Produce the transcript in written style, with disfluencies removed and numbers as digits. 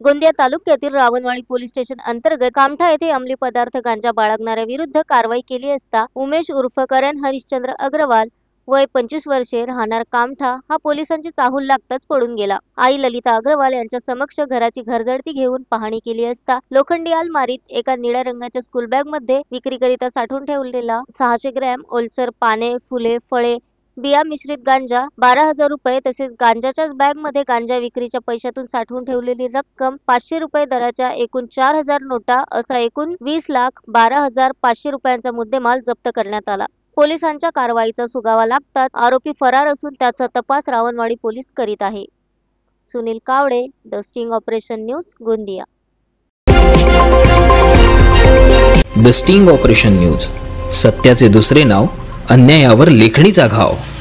गोंदिया तालुक्यातील Rawanwadi police station अंतर्गत कामठा येथे अंमली पदार्थ गांजा बाळगणाऱ्या विरुद्ध कारवाई केली असता उमेश उर्फ करण हरिश्चंद्र अग्रवाल वय 25 वर्षे राहणार कामठा हा पोलिसांची चाहूल लागताच पळून गेला। आई ललिता अग्रवाल यांच्या समक्ष घराची घरजडती घेऊन पाहणी केली असता लोखंडी अलमारीत एका निळ्या रंगाच्या स्कूल बॅग मध्ये विक्रीकरिता साठवून ठेवलेला 600 ग्रॅम ओलसर पाने, फुले, फळे, बिया मिश्रित गांजा, 12,000 रुपये तसेच गांजाच्याच बॅग मध्ये गांजा विक्रीच्या पैशातून साठवून ठेवलेली रक्कम 500 रुपये दराच्या एकूण 4,000 नोटा असा एकूण 20,12,500 रुपयांचा मुद्देमाल जप्त करण्यात आला। पोलिसांच्या कारवाईचा सुगावा लागताच आरोपी फरार असून त्याचा तपास रावणवाडी पोलीस करीत आहे। Sunil Kawade, the sting operation news, Gondia. The sting operation news, सत्याचे दुसरे नाव, अन्यायावर लेखणीचा घाव।